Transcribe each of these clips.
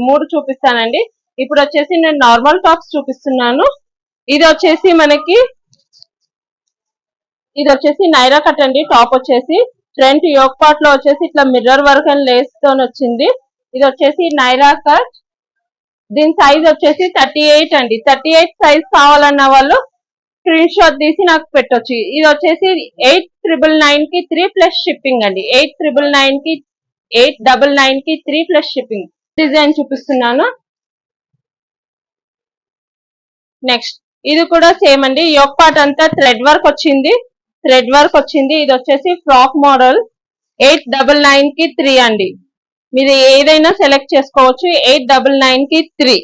మూడు చూపిస్తానండి. ఇప్పుడు వచ్చేసి నేను నార్మల్ టాప్స్ చూపిస్తున్నాను. ఇది వచ్చేసి మనకి నైరా కట్ అండి. టాప్ వచ్చేసి ఫ్రంట్ యోక్ పార్ట్ లో వచ్చేసి ఇట్లా మిర్రర్ వర్క్ అండ్ లేస్ తో వచ్చింది. ఇది వచ్చేసి నైరా కట్. దీని సైజ్ వచ్చేసి 38 అండి. 38 సైజ్ కావాలన్న వాళ్ళు స్క్రీన్ షాట్ తీసి నాకు పెట్టొచ్చు. ఇది వచ్చేసి 8,999 కి 3+ షిప్పింగ్ అండి. 899 కి 3+ షిప్పింగ్. డిజైన్ చూపిస్తున్నాను. నెక్స్ట్ ఇది కూడా సేమ్ అండి. యోక్ పార్ట్ అంతా థ్రెడ్ వర్క్ వచ్చింది. ఇది వచ్చేసి ఫ్రాక్ మోడల్. 899 కి 3 అండి. మీరు ఏదైనా సెలెక్ట్ చేసుకోవచ్చు. 899 కి 3.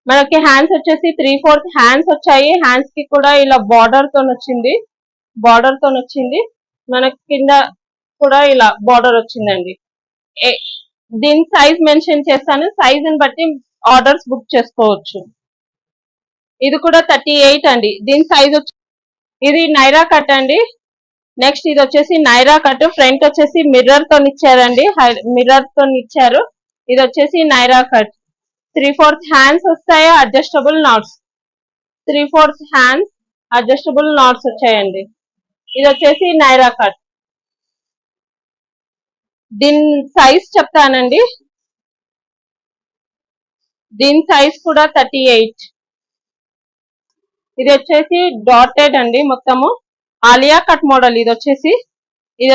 మనకి హ్యాండ్స్ వచ్చేసి 3/4 హ్యాండ్స్ వచ్చాయి. హ్యాండ్స్ కి కూడా ఇలా బార్డర్ తో వచ్చింది. మనకి కింద కూడా ఇలా బార్డర్ వచ్చిందండి. దీని సైజ్ మెన్షన్ చేస్తాను. సైజ్ ని బట్టి ఆర్డర్స్ బుక్ చేసుకోవచ్చు. ఇది కూడా 38 అండి. దీని సైజ్ ఇది నైరా కట్ అండి. నెక్స్ట్ ఇది వచ్చేసి నైరా కట్. ఫ్రంట్ వచ్చేసి మిర్రర్ తో ఇచ్చారండి. ఇది వచ్చేసి నైరా కట్. 3/4 హ్యాండ్స్ వస్తాయి. అడ్జస్టబుల్ నాట్స్ వచ్చాయండి. ఇది వచ్చేసి నైరా కట్. దీని సైజ్ చెప్తానండి. దీని సైజ్ కూడా 38. ఇది వచ్చేసి డాటెడ్ అండి. మొత్తము ఆలియా కట్ మోడల్. ఇది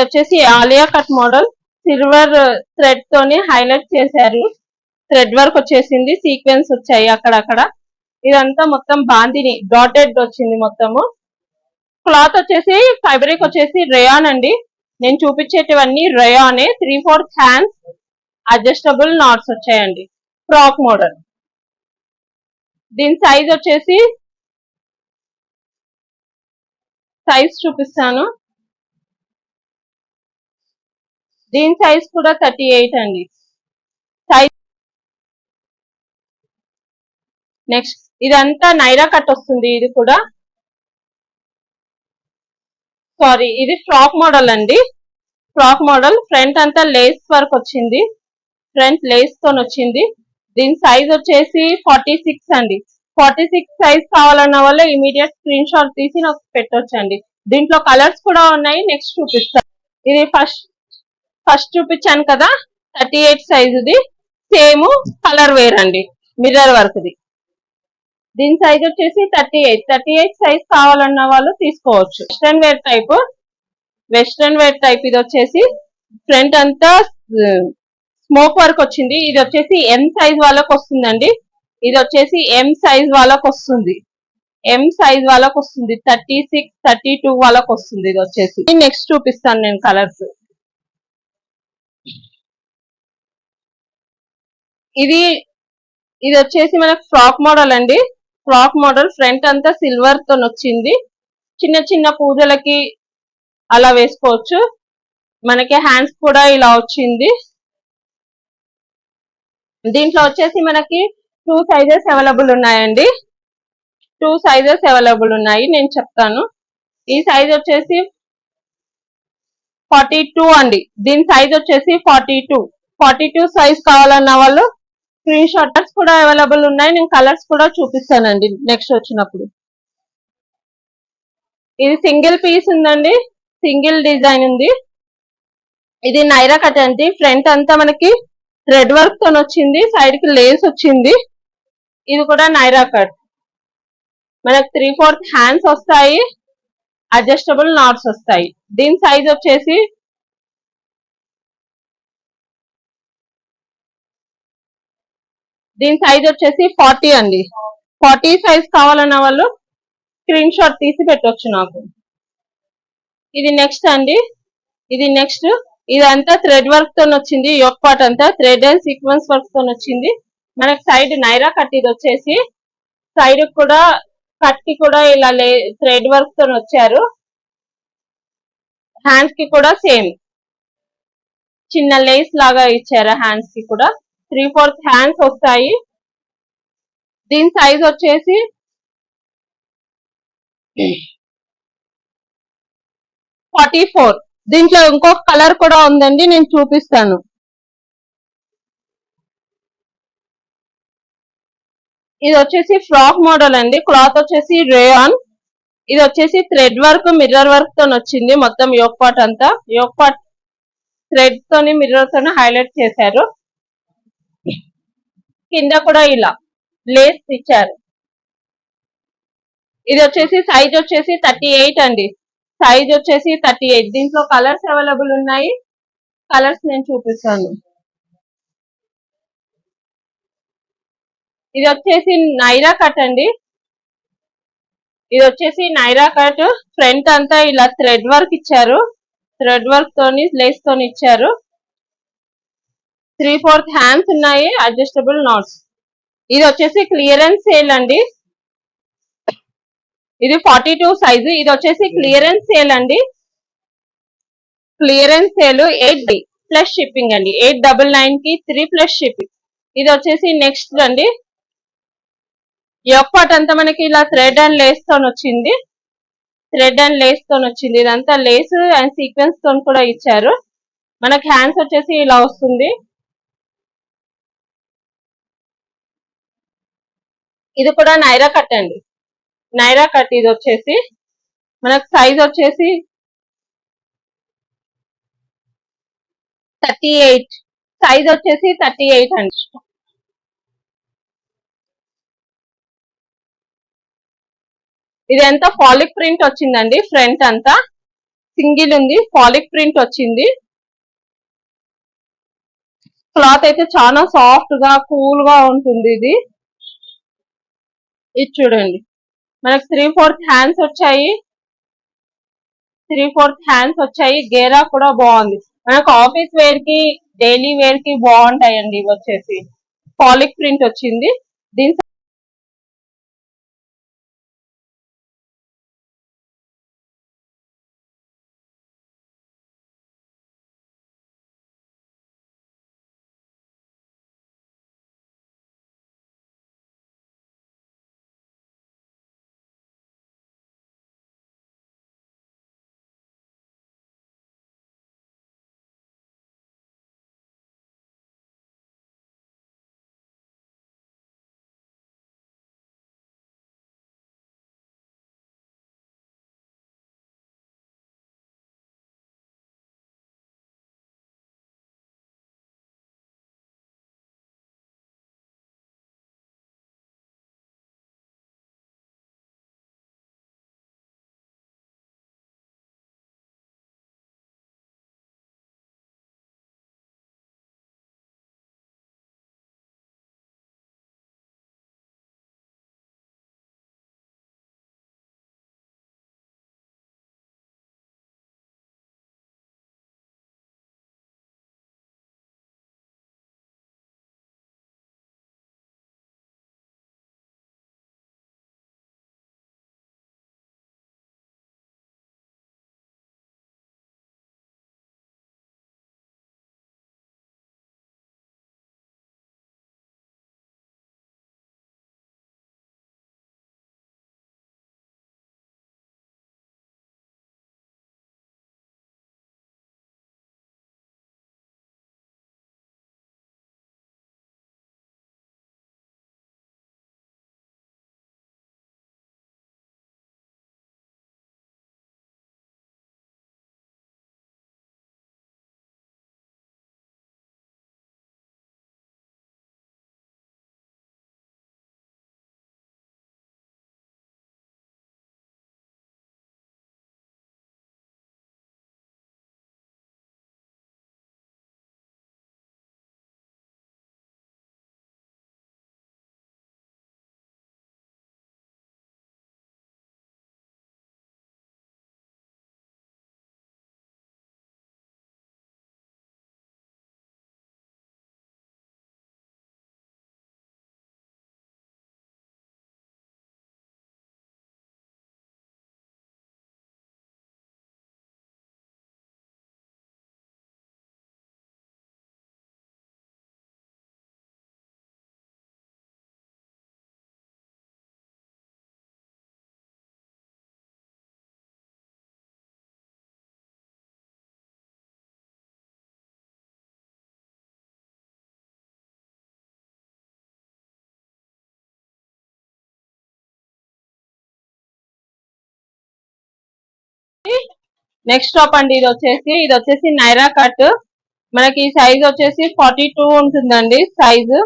వచ్చేసి Alia cut model. Silver thread తోని హైలైట్ చేశారు. థ్రెడ్ వర్క్ వచ్చేసింది. సీక్వెన్స్ వచ్చాయి అక్కడక్కడ. ఇదంతా మొత్తం బాందిని డాటెడ్ వచ్చింది మొత్తము. క్లాత్ వచ్చేసి ఫ్యాబ్రిక్ వచ్చేసి రేయాన్ అండి. నేను చూపించేటివన్నీ రేయానే. 3/4 హ్యాండ్స్, అడ్జస్టబుల్ నాట్స్ వచ్చాయండి. Frock model. దీని సైజ్ వచ్చేసి చూపిస్తాను. దీని సైజ్ కూడా 38 అండి. నెక్స్ట్ ఇదంతా నైరా కట్ వస్తుంది. ఇది కూడా ఇది ఫ్రాక్ మోడల్ అండి. Frock model. ఫ్రంట్ అంతా లేస్ వర్క్ వచ్చింది. ఫ్రంట్ లేస్ తో వచ్చింది. దీని సైజ్ వచ్చేసి 46 అండి. 46 సైజ్ కావాలన్న వల్ల ఇమీడియట్ స్క్రీన్ షాట్ తీసి నాకు పెట్టొచ్చండి. దీంట్లో కలర్స్ కూడా ఉన్నాయి. నెక్స్ట్ చూపిస్తాను. ఇది ఫస్ట్ చూపించాను కదా 38 సైజుది. సేమ్ కలర్ వేర్ అండి. మిర్రర్ వర్క్ ది. దీని సైజ్ వచ్చేసి 38 సైజ్ కావాలన్న వాళ్ళు తీసుకోవచ్చు. Western wear type. ఇది వచ్చేసి ఫ్రంట్ అంతా స్మోక్ వర్క్ వచ్చింది. ఇది వచ్చేసి ఎం సైజ్ వాళ్ళకు వస్తుందండి. ఇది వచ్చేసి ఎం సైజ్ వాళ్ళకు వస్తుంది. 36, 32 వాళ్ళకు వస్తుంది. ఇది వచ్చేసి నెక్స్ట్ చూపిస్తాను నేను కలర్స్. ఇది వచ్చేసి మనకు ఫ్రాక్ మోడల్ అండి. Frock model. ఫ్రంట్ అంతా సిల్వర్ తో వచ్చింది. చిన్న చిన్న పూజలకి అలా వేసుకోవచ్చు. మనకి హ్యాండ్స్ కూడా ఇలా వచ్చింది. దీంట్లో వచ్చేసి మనకి 2 సైజెస్ అవైలబుల్ ఉన్నాయండి. 2 సైజెస్ అవైలబుల్ ఉన్నాయి. నేను చెప్తాను. ఈ సైజ్ వచ్చేసి 42 అండి. దీని సైజ్ వచ్చేసి 42 సైజ్ కావాలన్న వాళ్ళు స్క్రీన్ షాట్స్ కూడా అవైలబుల్ ఉన్నాయి. నేను కలర్స్ కూడా చూపిస్తానండి నెక్స్ట్ వచ్చినప్పుడు. ఇది సింగిల్ పీస్ ఉందండి. సింగిల్ డిజైన్ ఉంది. ఇది నైరా కట్ అండి. ఫ్రంట్ అంతా మనకి థ్రెడ్ వర్క్ తో వచ్చింది. సైడ్ కి లేస్ వచ్చింది. ఇది కూడా నైరా కట్. మనకి 3/4 హ్యాండ్స్ వస్తాయి. అడ్జస్టబుల్ నాట్స్ వస్తాయి. దీని సైజ్ వచ్చేసి 40 అండి. 40 సైజ్ కావాలన్న వాళ్ళు స్క్రీన్ షాట్ తీసి పెట్టొచ్చు నాకు. ఇది నెక్స్ట్ అండి. ఇదంతా థ్రెడ్ వర్క్ తో వచ్చింది. యోక్ పార్ట్ అంతా థ్రెడ్ అండ్ సీక్వెన్స్ వర్క్ తో వచ్చింది. మనకి సైడ్ నైరా కట్. ఇది వచ్చేసి సైడ్ కూడా కట్ కి కూడా ఇలా థ్రెడ్ వర్క్ తో వచ్చారు. హ్యాండ్స్ కి కూడా సేమ్ చిన్న లేస్ లాగా ఇచ్చారు. హ్యాండ్స్ కి కూడా 3/4 హ్యాండ్స్ వస్తాయి. దీని సైజ్ వచ్చేసి 44. దీంట్లో ఇంకొక కలర్ కూడా ఉందండి. నేను చూపిస్తాను. ఇది వచ్చేసి ఫ్రాక్ మోడల్ అండి. క్లాత్ వచ్చేసి రేయాన్. ఇది వచ్చేసి థ్రెడ్ వర్క్, మిర్రర్ వర్క్ తో వచ్చింది. మొత్తం యోక్ పార్ట్ అంతా యోక్ పార్ట్ థ్రెడ్ తోని మిర్రర్ తోని హైలైట్ చేశారు. కింద కూడా ఇలా లేస్ ఇచ్చారు. ఇది వచ్చేసి సైజ్ వచ్చేసి 38 అండి. సైజ్ వచ్చేసి 38. దీంట్లో కలర్స్ అవైలబుల్ ఉన్నాయి. కలర్స్ నేను చూపిస్తాను. ఇది వచ్చేసి నైరా కట్ అండి. ఇది వచ్చేసి నైరా కట్. ఫ్రంట్ అంతా ఇలా థ్రెడ్ వర్క్ ఇచ్చారు. థ్రెడ్ వర్క్ తోని లేస్ తోని ఇచ్చారు. 3/4 హ్యాండ్స్ ఉన్నాయి. Adjustable knots. ఇది వచ్చేసి క్లియరెన్స్ సేల్ అండి. ఇది 42 సైజు. ఇది వచ్చేసి క్లియరెన్స్ సేల్ అండి. క్లియరెన్స్ సేల్ 8 ప్లస్ షిప్పింగ్ అండి. 899 కి 3 ప్లస్ షిప్పింగ్. ఇది వచ్చేసి నెక్స్ట్ అండి. యోక్ పార్ట్ అంతా మనకి ఇలా థ్రెడ్ అండ్ లేస్ తోని వచ్చింది. థ్రెడ్ అండ్ లేస్ తోని వచ్చింది. ఇదంతా లేస్ అండ్ సీక్వెన్స్ తోని కూడా ఇచ్చారు. మనకి హ్యాండ్స్ వచ్చేసి ఇలా వస్తుంది. ఇది కూడా నైరా కట్ అండి. నైరా కట్. ఇది వచ్చేసి మనకు సైజ్ వచ్చేసి 38. సైజ్ వచ్చేసి 38 అండి. ఇది ఎంత ఫాలిక్ ప్రింట్ వచ్చిందండి. ఫ్రంట్ అంతా సింగిల్ ఉంది. ఫాలిక్ ప్రింట్ వచ్చింది. క్లాత్ అయితే చాలా సాఫ్ట్ గా కూల్ గా ఉంటుంది. ఇది చూడండి. మనకు 3/4 హ్యాండ్స్ వచ్చాయి. 3/4 హ్యాండ్స్ వచ్చాయి. గేరా కూడా బాగుంది. మనకు ఆఫీస్ వేర్ కి, డైలీ వేర్ కి బాగుంటాయండి. ఇవి వచ్చేసి ఫాలిక్ ప్రింట్ వచ్చింది. దీని నెక్స్ట్ టాప్ అండి, ఇది వచ్చేసి నైరా కట్. మనకి సైజ్ వచ్చేసి 42 ఉంటుందండి సైజు.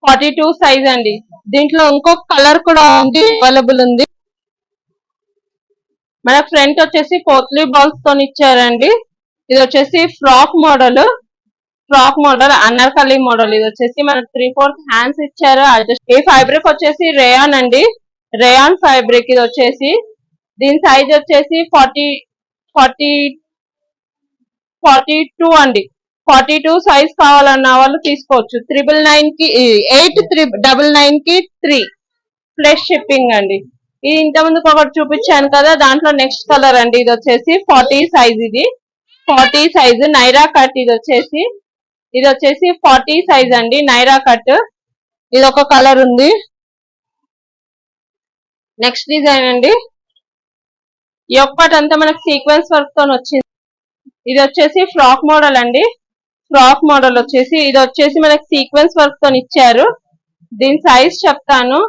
42 సైజ్ అండి. దీంట్లో ఇంకొక కలర్ కూడా ఉంది, అవైలబుల్ ఉంది. మన ఫ్రంట్ వచ్చేసి పోత్లీ బాల్స్ తో ఇచ్చారండి. ఇది వచ్చేసి ఫ్రాక్ మోడల్ అన్నర్కలి మోడల్. ఇది వచ్చేసి మనకు 3/4 హ్యాండ్స్ ఇచ్చారు. ఈ ఫ్యాబ్రిక్ వచ్చేసి రేయాన్ అండి, రేయాన్ ఫ్యాబ్రిక్. ఇది వచ్చేసి దీని సైజ్ వచ్చేసి 42 అండి. 42 సైజ్ కావాలన్న వాళ్ళు తీసుకోవచ్చు. 999 కి 8,999 కి 3 ప్లస్ షిప్పింగ్ అండి. ఇది ఇంత ముందుకు ఒకటి చూపించాను కదా, దాంట్లో నెక్స్ట్ కలర్ అండి. ఇది వచ్చేసి 40 సైజ్, ఇది 40 సైజ్ నైరా కట్. ఇది వచ్చేసి 40 సైజ్ అండి నైరా కట్. ఇది ఒక కలర్ ఉంది. నెక్స్ట్ డిజైన్ అండి, ఈ ఒక్కటి అంతా మనకి సీక్వెన్స్ వర్క్ తో వచ్చింది. ఇది వచ్చేసి ఫ్రాక్ మోడల్ అండి. ఫ్రాక్ మోడల్ వచ్చేసి ఇది వచ్చేసి మనకి సీక్వెన్స్ వర్క్ తో ఇచ్చారు. దీని సైజ్ చెప్తాను.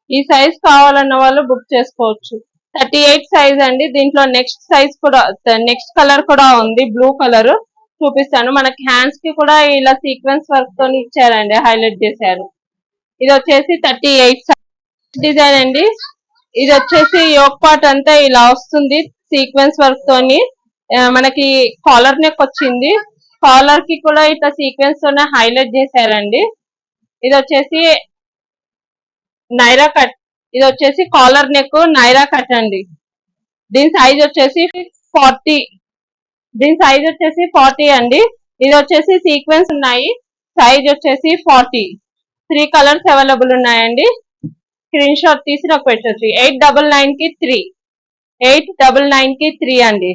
ఈ సైజ్ కావాలన్న వాళ్ళు బుక్ చేసుకోవచ్చు. 38 సైజ్ అండి. దీంట్లో నెక్స్ట్ కలర్ కూడా ఉంది, బ్లూ కలర్. చూపిస్తాను. మనకి హ్యాండ్స్ కి కూడా ఇలా సీక్వెన్స్ వర్క్ తో ఇచ్చారండి, హైలైట్ చేశారు. ఇది వచ్చేసి 38 డిజైన్ అండి. ఇది వచ్చేసి యోక్ పార్ట్ అంతా ఇలా వస్తుంది సీక్వెన్స్ వర్క్ తోని. మనకి కాలర్ నెక్ వచ్చింది. కాలర్ కి కూడా ఇట్లా సీక్వెన్స్ తోనే హైలైట్ చేశారండి. ఇది వచ్చేసి నైరా కట్. ఇది వచ్చేసి కాలర్ నెక్ నైరా కట్ అండి. దీని సైజ్ వచ్చేసి 40. దీని సైజ్ వచ్చేసి 40 అండి. ఇది వచ్చేసి సీక్వెన్స్ ఉన్నాయి. సైజ్ వచ్చేసి 40. 3 కలర్స్ అవైలబుల్ ఉన్నాయండి. స్క్రీన్ షాట్ తీసి నాకు పెట్టచ్చు. 899 కి 3. 899 కి 3 అండి.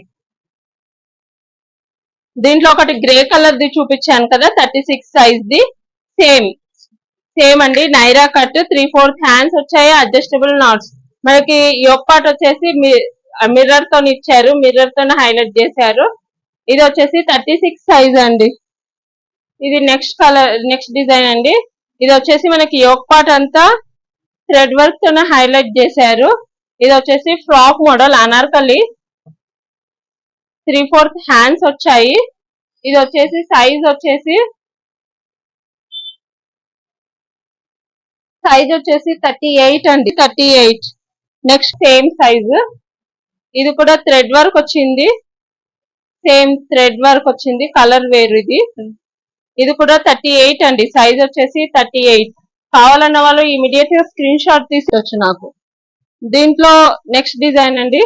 దీంట్లో ఒకటి గ్రే కలర్ ది చూపించాను కదా, 36 సైజ్ ది. సేమ్ అండి నైరా కట్. 3/4 హ్యాండ్స్ వచ్చాయి, అడ్జస్టబుల్ నాట్స్. మనకి యోక్ పార్ట్ వచ్చేసి మిర్రర్ తో ఇచ్చారు, మిర్రర్ తో హైలైట్ చేశారు. ఇది వచ్చేసి 36 సైజ్ అండి. ఇది నెక్స్ట్ డిజైన్ అండి. ఇది వచ్చేసి మనకి యోక్ పార్ట్ అంతా థ్రెడ్ వర్క్ తో హైలైట్ చేశారు. ఇది వచ్చేసి ఫ్రాక్ మోడల్ అనార్కలి. 3/4 హ్యాండ్స్ వచ్చాయి. ఇది వచ్చేసి సైజ్ వచ్చేసి 38 అండి. 38. Next same size. ఇది కూడా థ్రెడ్ వర్క్ వచ్చింది, సేమ్ థ్రెడ్ వర్క్ వచ్చింది, కలర్ వేరు. ఇది కూడా 38 అండి. సైజ్ వచ్చేసి 38. కావాలన్న వాళ్ళు ఇమీడియట్ గా స్క్రీన్ షాట్ తీసుకోవచ్చు నాకు. దీంట్లో నెక్స్ట్ డిజైన్ అండి,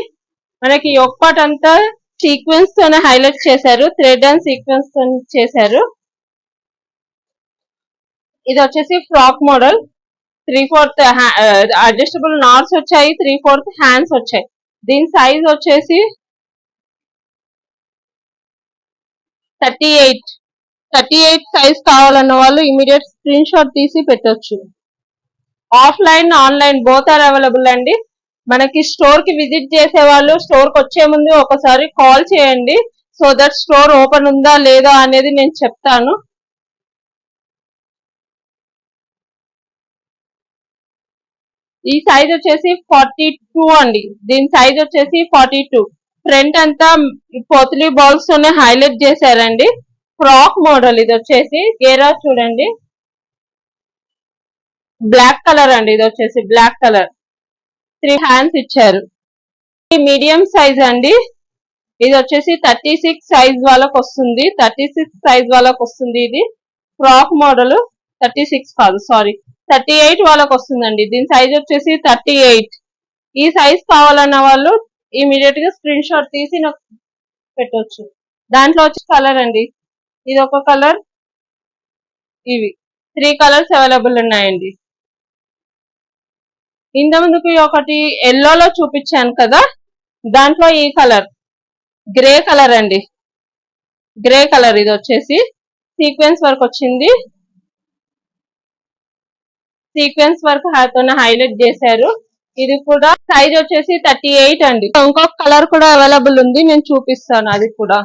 మనకి యోక్ పార్ట్ అంతా సీక్వెన్స్ తోనే హైలైట్ చేశారు, థ్రెడ్ అండ్ సీక్వెన్స్ తో చేశారు. ఇది వచ్చేసి ఫ్రాక్ మోడల్. 3/4 అడ్జస్టబుల్ నాట్స్ వచ్చాయి, 3/4 హ్యాండ్స్ వచ్చాయి. దీని సైజ్ వచ్చేసి 38 సైజ్ కావాలన్న వాళ్ళు ఇమీడియట్ స్క్రీన్ షాట్ తీసి పెట్టొచ్చు. Offline online both are available అండి. మనకి స్టోర్ కి విజిట్ చేసే వాళ్ళు స్టోర్ కి వచ్చే ముందు ఒకసారి కాల్ చేయండి, సో దట్ స్టోర్ ఓపెన్ ఉందా లేదా అనేది నేను చెప్తాను. ఈ సైజ్ వచ్చేసి 42 అండి. దీని సైజ్ వచ్చేసి 42. ఫ్రంట్ అంతా పోత్లీ బాల్స్ తోనే హైలైట్ చేశారండి. Frock model. ఇది వచ్చేసి గేరా చూడండి, బ్లాక్ కలర్ అండి. ఇది వచ్చేసి బ్లాక్ కలర్. 3 హ్యాండ్స్ ఇచ్చారు. మీడియం సైజ్ అండి. ఇది వచ్చేసి 36 సైజ్ వాళ్ళకి వస్తుంది. 36 సైజ్ వాళ్ళకి వస్తుంది. ఇది ఫ్రాక్ మోడల్. 36 కాదు, సారీ, 38 వాళ్ళకి వస్తుందండి. దీని సైజ్ వచ్చేసి 38. ఈ సైజ్ కావాలన్న వాళ్ళు ఇమీడియట్ గా స్క్రీన్ షాట్ తీసి నాకు పెట్టవచ్చు. దాంట్లో వచ్చి కలర్ అండి, ఇది ఒక కలర్, ఇవి 3 కలర్స్ అవైలబుల్ ఉన్నాయండి. ఇంత ముందుకు ఒకటి ఎల్లోలో చూపించాను కదా, దాంట్లో ఈ కలర్ గ్రే కలర్ అండి. Grey colour. ఇది వచ్చేసి సీక్వెన్స్ వర్క్ వచ్చింది, సీక్వెన్స్ వర్క్ తోనే హైలైట్ చేశారు. ఇది కూడా సైజ్ వచ్చేసి 38 అండి. ఇంకొక కలర్ కూడా అవైలబుల్ ఉంది, నేను చూపిస్తాను అది కూడా.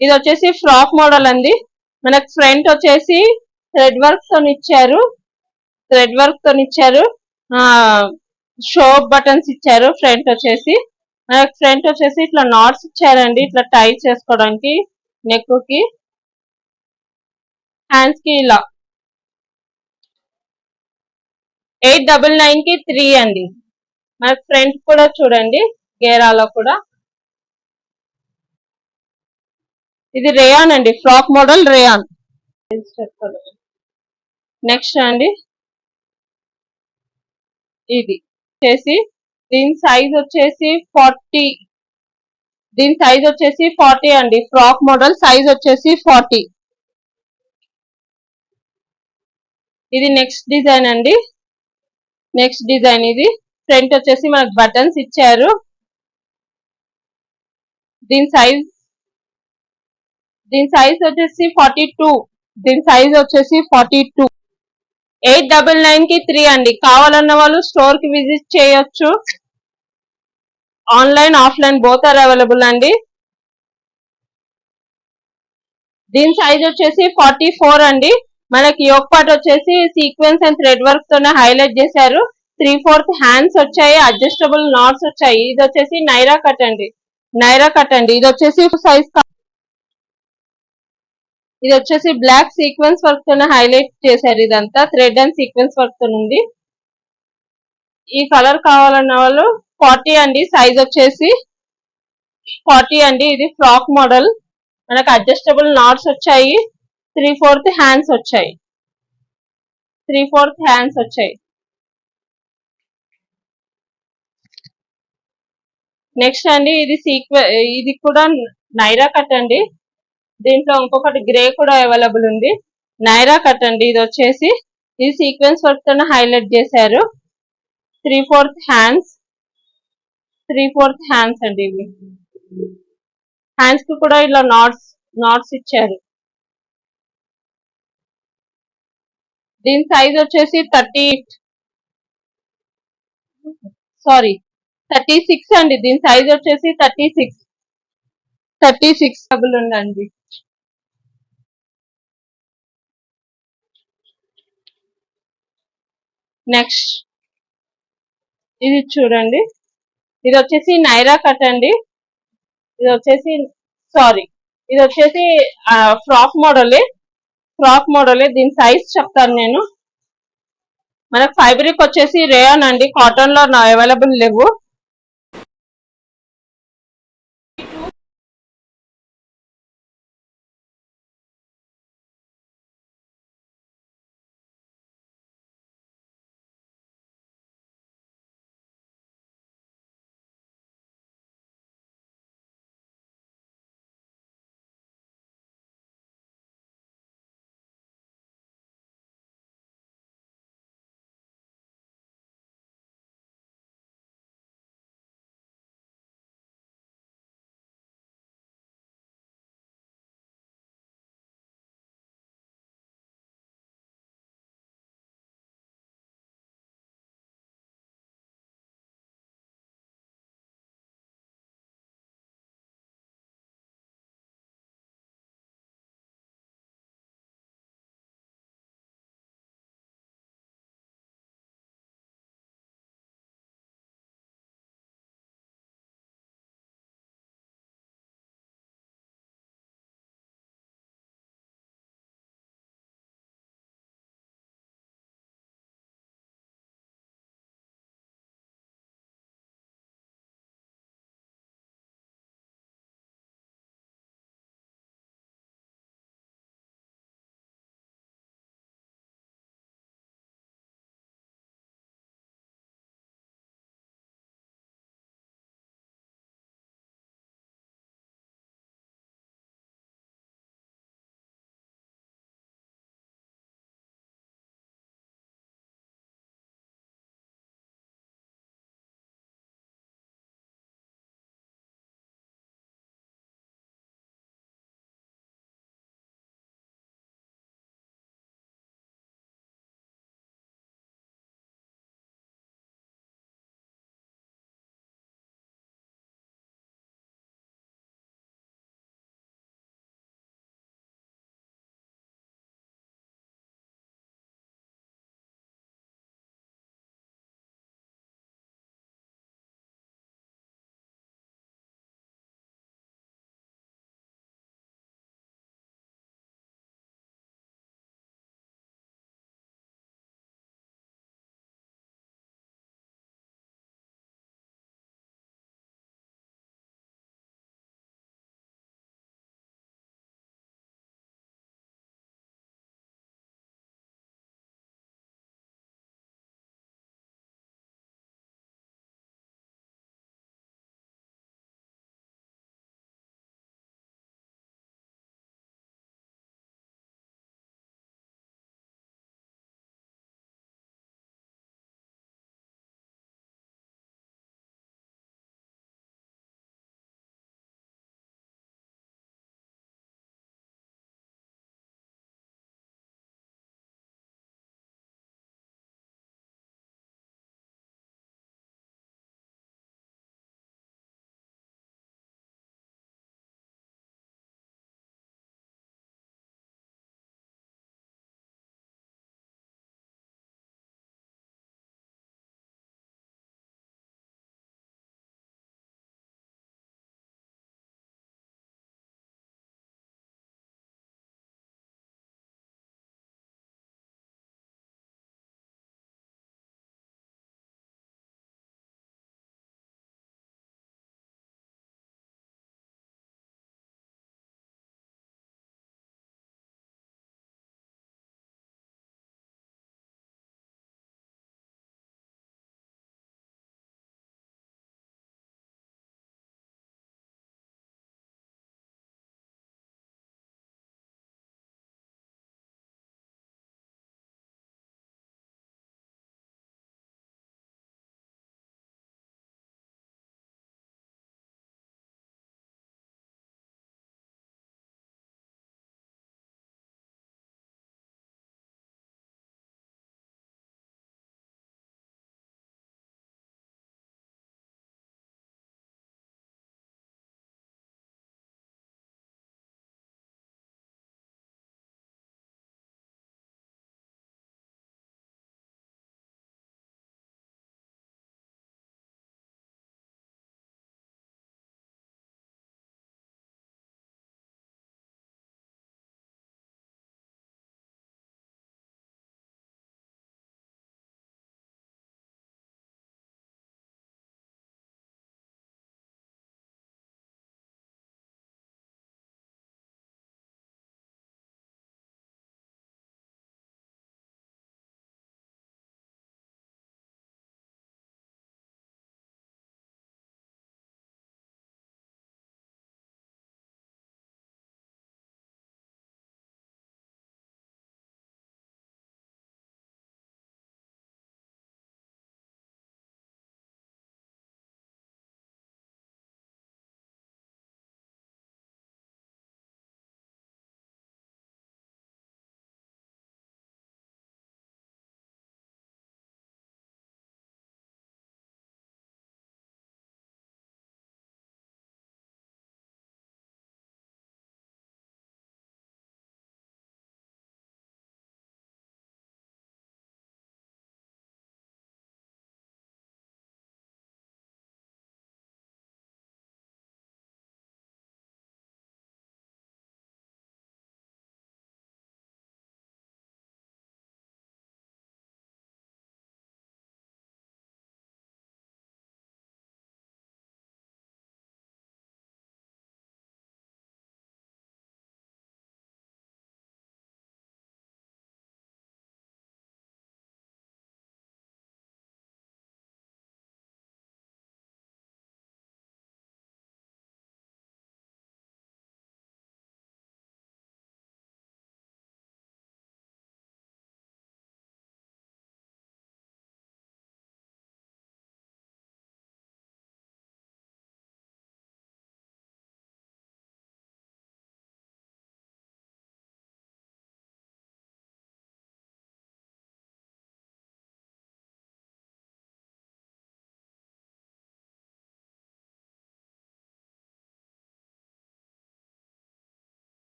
ఇది వచ్చేసి ఫ్రాక్ మోడల్ అండి. మనకు ఫ్రంట్ వచ్చేసి థ్రెడ్ వర్క్ తో ఇచ్చారు, షో బటన్స్ ఇచ్చారు. ఫ్రంట్ వచ్చేసి ఇట్లా నాట్స్ ఇచ్చారండి, ఇట్లా టై చేసుకోవడానికి నెక్ కి, హ్యాండ్స్ కి ఇలా 899 కి 3 అండి. మనకి ఫ్రంట్ కూడా చూడండి గేరాలో కూడా. ఇది రేయాన్ అండి, ఫ్రాక్ మోడల్ రేయాన్. నెక్స్ట్ అండి ఇది వచ్చేసి దీని సైజ్ వచ్చేసి 40. దీని సైజ్ వచ్చేసి 40 అండి, ఫ్రాక్ మోడల్ సైజ్ వచ్చేసి 40. ఇది నెక్స్ట్ డిజైన్ అండి. నెక్స్ట్ డిజైన్ ఇది ఫ్రంట్ వచ్చేసి మనకు బటన్స్ ఇచ్చారు. దీని సైజ్ వచ్చేసి 42. దీని సైజ్ వచ్చేసి 42. 899 కి 3 అండి. కావాలన్న వాళ్ళు స్టోర్ కి విజిట్ చేయొచ్చు. Online offline both are available అండి. దీని సైజ్ వచ్చేసి 44 అండి. మనకి యోక్ పార్ట్ వచ్చేసి సీక్వెన్స్ అండ్ థ్రెడ్ వర్క్ తోనే హైలైట్ చేశారు. 3/4 హ్యాండ్స్ వచ్చాయి, అడ్జస్టబుల్ నాట్స్ వచ్చాయి. ఇది వచ్చేసి నైరా కట్ అండి. ఇది వచ్చేసి సైజ్. ఇది వచ్చేసి బ్లాక్ సీక్వెన్స్ వర్క్ తోనే హైలైట్ చేశారు. ఇదంతా థ్రెడ్ అండ్ సీక్వెన్స్ వర్క్ తో ఉంది. ఈ కలర్ కావాలన్న వాళ్ళు 40 అండి, సైజ్ వచ్చేసి 40 అండి. ఇది ఫ్రాక్ మోడల్, మనకు అడ్జస్టబుల్ నాట్స్ వచ్చాయి, 3/4 హ్యాండ్స్ వచ్చాయి. నెక్స్ట్ అండి ఇది కూడా నైరా కట్ అండి. దీంట్లో ఇంకొకటి గ్రే కూడా అవైలబుల్ ఉంది. నైరా కట్ అండి. ఇది వచ్చేసి ఇది సీక్వెన్స్ వర్క్ తో హైలైట్ చేశారు. 3/4 హ్యాండ్స్ అండి. ఇవి హ్యాండ్స్ కి కూడా ఇలా నాట్స్ ఇచ్చారు. దీని సైజ్ వచ్చేసి 36 అండి. దీని సైజ్ వచ్చేసి 36 డబుల్ ఉందండి. నెక్స్ట్ ఇది చూడండి, ఇది వచ్చేసి నైరా కట్ అండి. ఇది వచ్చేసి ఫ్రాక్ మోడలే. దీని సైజ్ చెప్తాను నేను. మనకు ఫ్యాబ్రిక్ వచ్చేసి రేయాన్ అండి, కాటన్ లో అవైలబుల్ లేవు.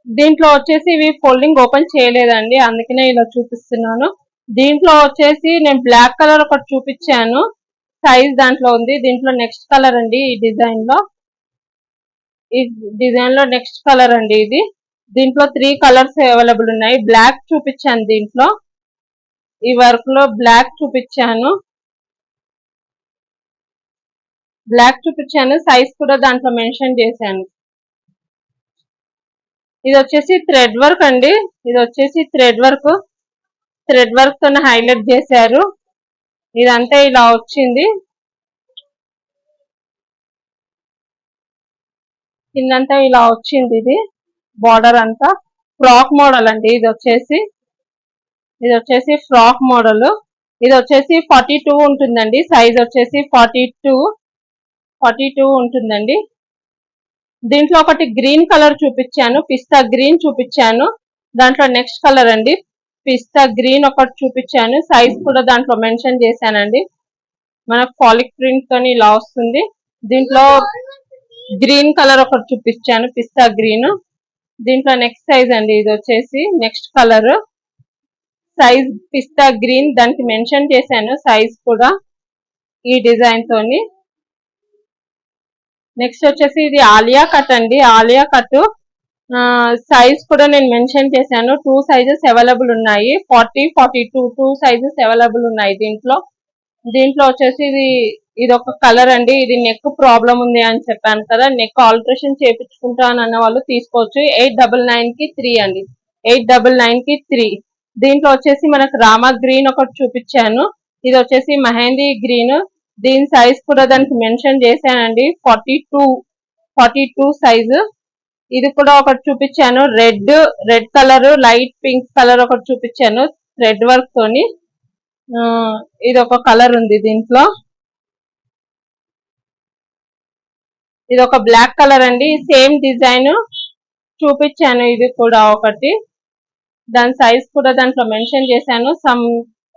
దీంట్లో వచ్చేసి ఇవి ఫోల్డింగ్ ఓపెన్ చేయలేదండి, అందుకనే ఇలా చూపిస్తున్నాను. దీంట్లో వచ్చేసి నేను బ్లాక్ కలర్ ఒకటి చూపించాను, సైజ్ దాంట్లో ఉంది. దీంట్లో నెక్స్ట్ కలర్ అండి ఈ డిజైన్ లో నెక్స్ట్ కలర్ అండి ఇది. దీంట్లో 3 కలర్స్ అవైలబుల్ ఉన్నాయి. బ్లాక్ చూపించాను, దీంట్లో ఈ వర్క్ లో బ్లాక్ చూపించాను, సైజ్ కూడా దాంట్లో మెన్షన్ చేశాను. ఇది వచ్చేసి థ్రెడ్ వర్క్ అండి, థ్రెడ్ వర్క్ తో హైలైట్ చేశారు. ఇదంతా ఇలా వచ్చింది, కిందంతా ఇలా వచ్చింది. ఇది బార్డర్ అంతా ఫ్రాక్ మోడల్ అండి. ఇది వచ్చేసి ఫ్రాక్ మోడల్. ఇది వచ్చేసి 42 ఉంటుందండి, సైజ్ వచ్చేసి 42 ఉంటుందండి. దీంట్లో ఒకటి గ్రీన్ కలర్ చూపించాను, పిస్తా గ్రీన్ చూపించాను. దాంట్లో నెక్స్ట్ కలర్ అండి పిస్తా గ్రీన్ ఒకటి చూపించాను, సైజ్ కూడా దాంట్లో మెన్షన్ చేశానండి. మనకు ఫాలిక్ ప్రింట్ తోని ఇలా వస్తుంది. దీంట్లో గ్రీన్ కలర్ ఒకటి చూపించాను, పిస్తా గ్రీన్. దీంట్లో నెక్స్ట్ సైజ్ అండి, ఇది వచ్చేసి నెక్స్ట్ కలర్, సైజ్ పిస్తా గ్రీన్, దానికి మెన్షన్ చేశాను సైజ్ కూడా ఈ డిజైన్ తోని. నెక్స్ట్ వచ్చేసి ఇది ఆలియా కట్ అండి, ఆలియా కట్ సైజ్ కూడా నేను మెన్షన్ చేశాను. 2 సైజెస్ అవైలబుల్ ఉన్నాయి, 40, 42 2 సైజెస్ అవైలబుల్ ఉన్నాయి దీంట్లో. వచ్చేసి ఇది ఒక కలర్ అండి. ఇది నెక్ ప్రాబ్లం ఉంది అని చెప్పాను కదా, నెక్ ఆల్టరేషన్ చేయించుకుంటాను అన్న వాళ్ళు తీసుకోవచ్చు. 899 కి 3 అండి, 899 కి 3. దీంట్లో వచ్చేసి మనకు రామా గ్రీన్ ఒకటి చూపించాను, ఇది వచ్చేసి మెహందీ గ్రీన్. దీని సైజ్ కూడా దానికి మెన్షన్ చేశానండి, 42 సైజు. ఇది కూడా ఒకటి చూపించాను, red colour, light pink colour ఒకటి చూపించాను థ్రెడ్ వర్క్ తోని. ఇది ఒక కలర్ ఉంది దీంట్లో. ఇది ఒక బ్లాక్ కలర్ అండి, సేమ్ డిజైన్ చూపించాను. ఇది కూడా ఒకటి, దాని సైజ్ కూడా దాంట్లో మెన్షన్ చేశాను. సమ్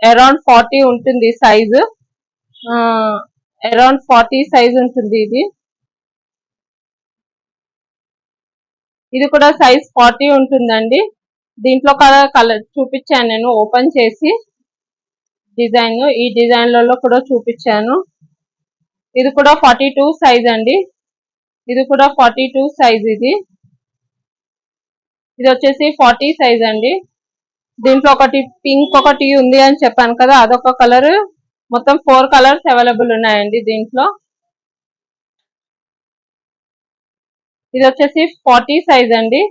అరౌండ్ 40 ఉంటుంది సైజు, అరౌండ్ 40 సైజ్ ఉంటుంది. ఇది కూడా సైజ్ 40 ఉంటుందండి. దీంట్లో కలర్ చూపించాను నేను ఓపెన్ చేసి డిజైన్, ఈ డిజైన్లలో కూడా చూపించాను. ఇది కూడా 42 సైజ్ అండి, ఇది కూడా 42 సైజ్. ఇది వచ్చేసి 40 సైజ్ అండి. దీంట్లో ఒకటి పింక్ ఒకటి ఉంది అని చెప్పాను కదా, అదొక కలర్. మొత్తం 4 కలర్స్ అవైలబుల్ ఉన్నాయండి దీంట్లో. ఇది వచ్చేసి 40 సైజ్ అండి.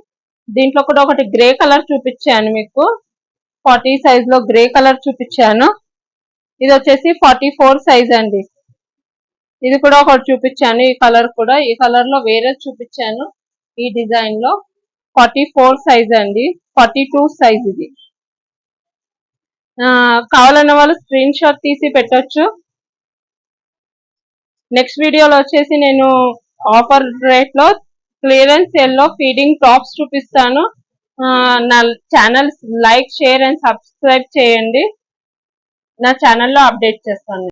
దీంట్లో కూడా ఒకటి గ్రే కలర్ చూపించాను మీకు, 40 సైజ్ లో గ్రే కలర్ చూపించాను. ఇది వచ్చేసి 44 సైజ్ అండి. ఇది కూడా ఒకటి చూపించాను, ఈ కలర్ కూడా, ఈ కలర్ లో వేరే చూపించాను. ఈ డిజైన్ లో 44 సైజ్ అండి, 42 సైజ్. ఇది కావాలన్న వాళ్ళు స్క్రీన్ షాట్ తీసి పెట్టొచ్చు. నెక్స్ట్ వీడియోలో వచ్చేసి నేను ఆఫర్ రేట్ లో క్లియరెన్స్ సేల్ లో ఫీడింగ్ టాప్స్ చూపిస్తాను. నా channel like, share and subscribe చేయండి. నా ఛానల్లో అప్డేట్ చేస్తాను.